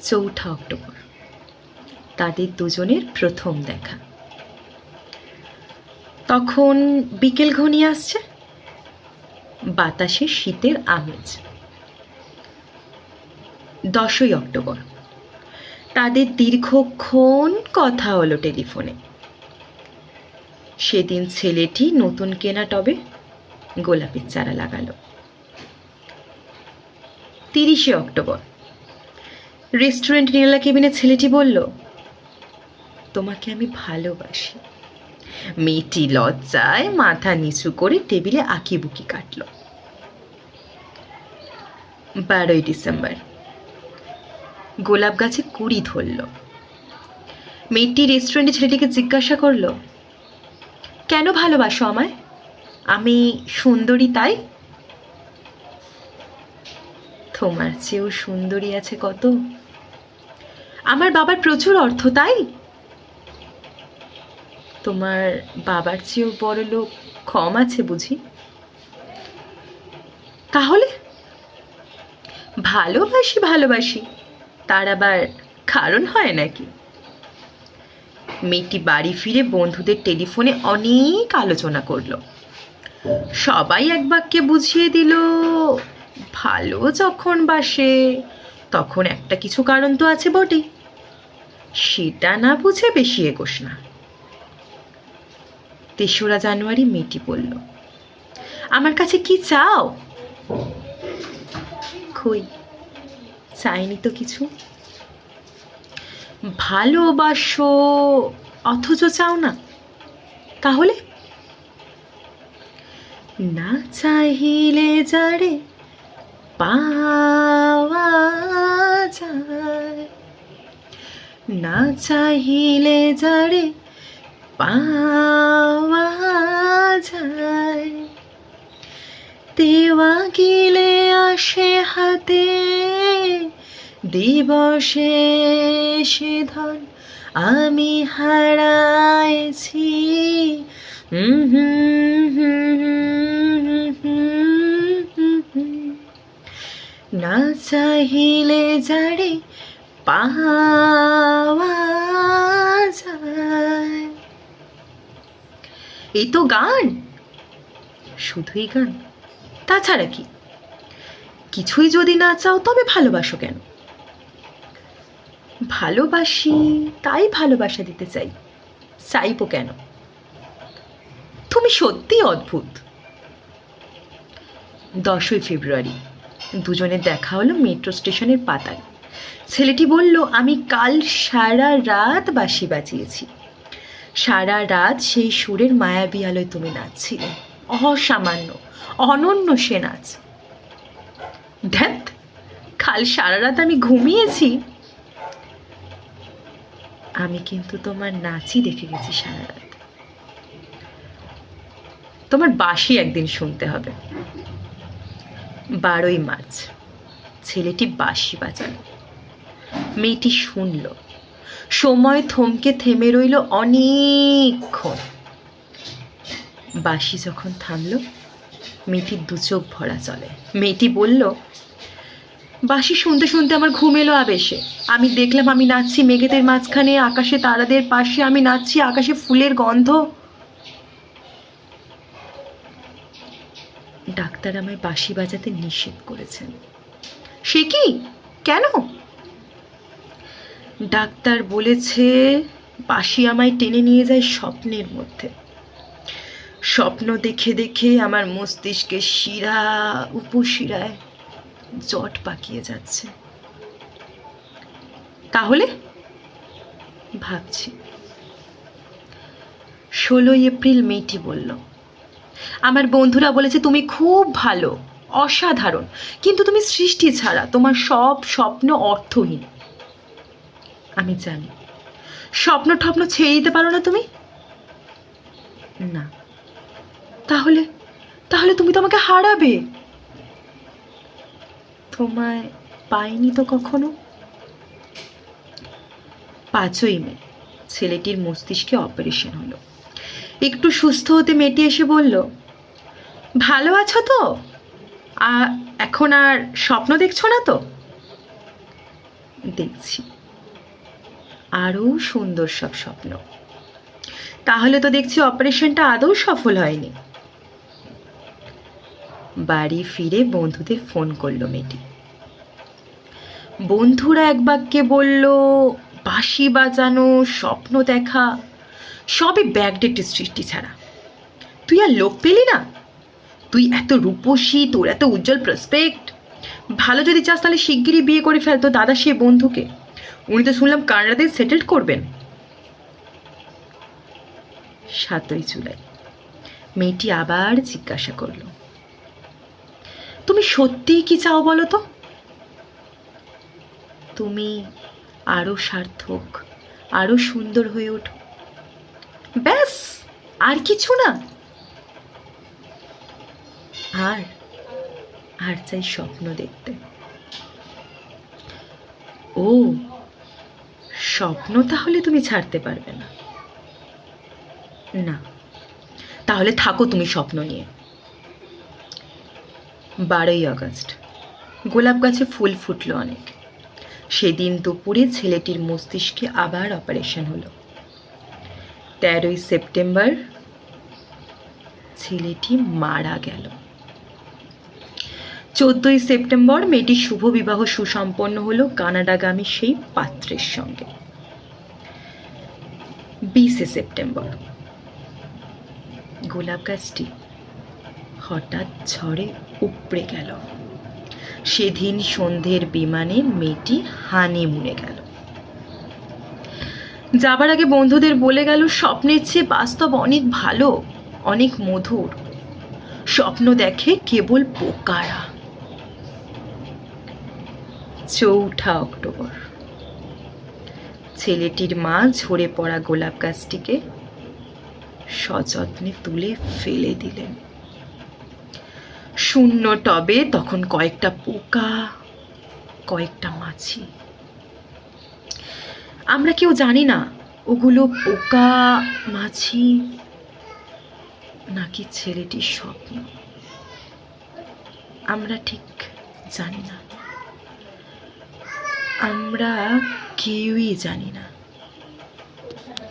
4 October তাদের দুজনের প্রথম দেখা। তখন বিকেল ঘনিয়ে আসছে, বাতাসে শীতের আমেজ। 10 অক্টোবর তাদের দীর্ঘক্ষণ কথা হলো টেলিফোনে। সেদিন ছেলেটি নতুন কেনা টবে গোলাপের চারা লাগালো। 30 অক্টোবর রেস্টুরেন্ট নীলা কেবিনে ছেলেটি বলল, তোমাকে আমি ভালোবাসি। মেয়েটি লজ্জায় মাথা নিচু করে টেবিলে আঁকিবুকি কাটল। 12 ডিসেম্বর গোলাপ গাছে কুড়ি ধরল। মেয়েটি রেস্টুরেন্টে ছেলেটিকে জিজ্ঞাসা করল, কেন ভালোবাসো আমায়? আমি সুন্দরী তাই? তোমার চেয়েও সুন্দরী আছে কত। আমার বাবার প্রচুর অর্থ তাই? তোমার বাবার চেয়েও বড় লোক কম আছে বুঝি? তাহলে ভালোবাসি ভালোবাসি, তার আবার কারণ হয় নাকি? মেয়েটি বাড়ি ফিরে বন্ধুদের টেলিফোনে অনেক আলোচনা করলো। সবাই এক বাক্যে বুঝিয়ে দিল, ভালো যখন বাসে তখন একটা কিছু কারণ তো আছে বটে, সেটা না বুঝে বেশি এগোস না। 3 জানুয়ারি মেয়েটি বলল, আমার কাছে কি চাও? কই, চাইনি তো কিছু। ভালোবাসো অথচ চাও না, তাহলে? না চাহিলে যারে পাওয়া যায়, না চাহিলে যারে পাওয়া যায়, দেওয়া গিলে আসে হাতে, দিবসে সে ধন আমি হারাইছি। না চাহিলে যারে পাওয়া যায়। এই তো গান, শুধুই গান, তাছাড়া কি? কিছুই যদি না চাও তবে ভালোবাসো কেন? ভালোবাসি তাই ভালোবাসা দিতে চাই, চাইবো কেন? তুমি সত্যি অদ্ভুত। 10 ফেব্রুয়ারি দুজনের দেখা হলো মেট্রো স্টেশনের পাতায়। ছেলেটি বলল, আমি কাল সারা রাত বাঁশি বাজিয়েছি। সারা রাত সেই সুরের মায়াবী আলোয় তুমি নাচছিলে। অসামান্য, অনন্য সে নাচ। ধ্যাত, কাল সারা রাত আমি ঘুমিয়েছি? আমি কিন্তু তোমার নাচই দেখে গেছি সারা রাত। তোমার বাঁশি একদিন শুনতে হবে। 12 মার্চ ছেলেটি বাঁশি বাজালো। মেয়েটি শুনল। সময় থমকে থেমে রইল অনেকক্ষণ। বাঁশি যখন থামল, মেয়েটির 2 চোখ ভরা চলে। মেয়েটি বলল, বাঁশি শুনতে শুনতে আমার ঘুম এলো আবেশে। আমি দেখলাম আমি নাচছি মেঘেদের মাঝখানে, আকাশে তারাদের পাশে আমি নাচছি, আকাশে ফুলের গন্ধ। ডাক্তার আমায় বাঁশি বাজাতে নিষেধ করেছেন। সে কি, কেন? ডাক্তার বলেছে বাঁশি আমায় টেনে নিয়ে যায় স্বপ্নের মধ্যে। স্বপ্ন দেখে দেখে আমার মস্তিষ্কের শিরা উপশিরায় জট পাকিয়ে যাচ্ছে। তাহলে ভাবছি। 16 এপ্রিল মেয়েটি বলল, আমার বন্ধুরা বলেছে তুমি খুব ভালো, অসাধারণ, কিন্তু তুমি সৃষ্টি ছাড়া, তোমার সব স্বপ্ন অর্থহীন। আমি জানি, স্বপ্ন টপ্ন ছেড়ে দিতে পারো না তুমি? না। তাহলে তাহলে তুমি তো আমাকে হারাবে। তোমায় পাইনি তো কখনো। 5 মে ছেলেটির মস্তিষ্কে অপারেশন হলো। একটু সুস্থ হতে মেয়েটি এসে বলল, ভালো আছো তো? এখন আর স্বপ্ন দেখছো না তো? দেখছি আরো সুন্দর সব স্বপ্ন। তাহলে তো দেখছি অপারেশনটা আদৌ সফল হয়নি। বাড়ি ফিরে বন্ধুদের ফোন করলো মেয়েটি। বন্ধুরা এক বাক্যে বলল, বাঁশি বাজানো, স্বপ্ন দেখা সবই ব্যাকডেটের সৃষ্টি ছাড়া। তুই আর লোক পেলি না? তুই এত রূপসী, তোর এত উজ্জ্বল প্রসপেক্ট। ভালো যদি চাস তাহলে শিগগিরই বিয়ে করে ফেলতো দাদা সে বন্ধুকে। উনি তো শুনলাম কানাডাতে সেটেলড করবেন। 7ই জুলাই মেয়েটি আবার জিজ্ঞাসা করল, তুমি সত্যিই কি চাও বলো তো? তুমি আরো সার্থক, আরো সুন্দর হয়ে ওঠো, ব্যাস, আর কিছু না। আর আর চাই স্বপ্ন দেখতে। ও, স্বপ্ন তাহলে তুমি ছাড়তে পারবে না? না, তাহলে থাকো তুমি স্বপ্ন নিয়ে। 12ই আগস্ট গোলাপ গাছে ফুল ফুটলো অনেক। সেদিন দুপুরে ছেলেটির মস্তিষ্কে আবার অপারেশন হলো। 13ই সেপ্টেম্বর ছেলেটি মারা গেল। 14ই সেপ্টেম্বর মেয়েটির শুভ বিবাহ সুসম্পন্ন হলো কানাডাগামী সেই পাত্রের সঙ্গে। 20শে সেপ্টেম্বর গোলাপ গাছটি হঠাৎ ঝড়ে উপড়ে গেল। সেদিন সন্ধ্যের বিমানে মেয়েটি হানিমুনে গেল। যাবার আগে বন্ধুদের বলে গেল, স্বপ্নের চেয়ে বাস্তব অনেক ভালো, অনেক মধুর। স্বপ্ন দেখে কেবল বোকারা। 4 অক্টোবর ছেলেটির মা ঝরে পড়া গোলাপ গাছটিকে সযত্নে তুলে ফেলে দিলেন। শূন্য টবে তখন কয়েকটা পোকা, কয়েকটা মাছি। আমরা কেউ জানি না ওগুলো পোকা, মাছি নাকি ছেলেটির স্বপ্ন। আমরা ঠিক জানি না, আমরা কেউই জানি না।